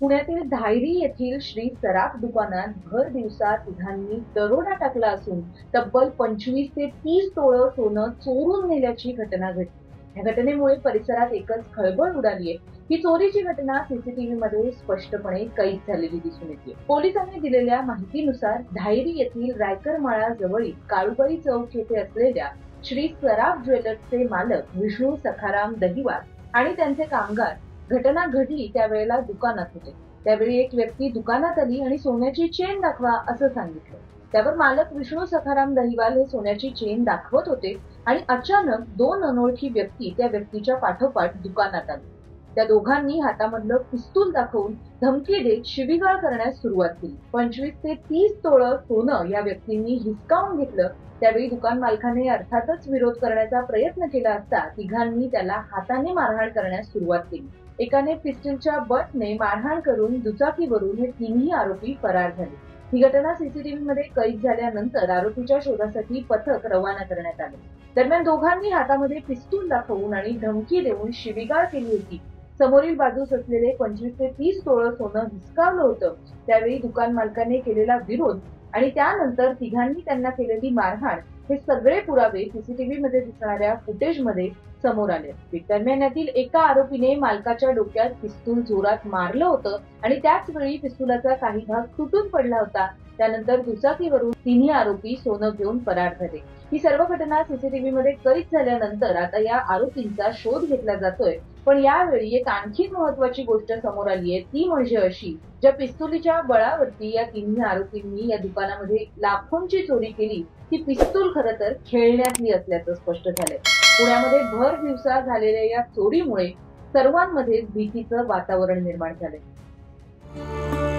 पुण्यातील धायरी येथील श्री सराफ दुकानात भर दिवसा तिघांनी दरोडा टाकला असून तब्बल 25 ते 30 तोळं सोनं चोरून नेल्याची घटना घडली। या घटनेमुळे परिसरात एकच खळबळ उडाली आहे। ही चोरीची घटना सीसीटीव्ही मध्ये स्पष्टपणे कैद झालेली दिसून येते। पोलिसांनी दिलेल्या माहितीनुसार धायरी येथील रायकर माळा जवळील काळूबाई चौक येथे असलेल्या श्री सराफ ज्वेलर्सचे मालक विष्णू सखाराम दहिवाल आणि त्यांचे कामगार घटना घडली त्यावेळेला दुकानात होते। त्यावेळी एक व्यक्ती दुकानात आली आणि सोन्याची चेन दाखवा असं सांगितलं। त्यावर मालक विष्णू सखाराम दहिवाल हे सोन्याची चेन दाखवत होते आणि अचानक दोन अनोळखी व्यक्ती त्या व्यक्तीच्या पाठोपाठ दुकानात आले। त्या दोघांनी हातामधलं पिस्तूल दाखवून धमकी देत शिवीगाळ करण्यास सुरुवात केली। 25 ते 30 तोळं सोनं या व्यक्तींनी हिसकावून घेतलं। त्यावेळी दुकान मालकाने अर्थातच विरोध करण्याचा प्रयत्न केला असता तिघांनी त्याला हाताने मारहाण करण्यास सुरुवात केली। एकाने पिस्टलच्या बटने मारहाण करून दुचाकीवरून हे तिन्ही आरोपी फरार झाले। ही घटना सीसीटीव्ही मध्ये कैद झाल्यानंतर आरोपीच्या शोधासाठी पथक रवाना करण्यात आले। दरम्यान दोघांनी हातामध्ये पिस्तूल दाखवून आणि धमकी देऊन शिवीगाळ केली होती। समोरील बाजूस असलेले 25 ते 30 तोळं सोनं हिसकावलं होतं। त्यावेळी दुकान मालकाने केलेला विरोध आणि त्यानंतर तिघांनी त्यांना केलेली मारहाण हे सगळे पुरावे सीसीटीव्ही मध्ये दिसणाऱ्या फुटेज मध्ये समोर आले। दरम्यान यातील एका आरोपीने मालकाच्या डोक्यात पिस्तूल जोरात मारलं होतं आणि त्याच वेळी पिस्तुलाचा काही भाग तुटून पडला होता। त्यानंतर दुचाकीवरून तिन्ही आरोपी सोनं घेऊन फरार झाले। ही सर्व घटना सीसीटीव्ही मध्ये कैद झाल्यानंतर आता या आरोपींचा शोध घेतला जातोय। पण यावेळी एक आणखी महत्त्वाची गोष्ट समोर आली आहे, ती म्हणजे अशी, ज्या पिस्तुलीच्या बळावरती या तिन्ही आरोपींनी या दुकानामध्ये लाखोंची चोरी केली, ती पिस्तूल खरं तर खेळण्यातली असल्याचं स्पष्ट झालंय। पुण्यामध्ये भर दिवसा झालेल्या या चोरीमुळे सर्वांमध्ये भीतीचं वातावरण निर्माण झालंय।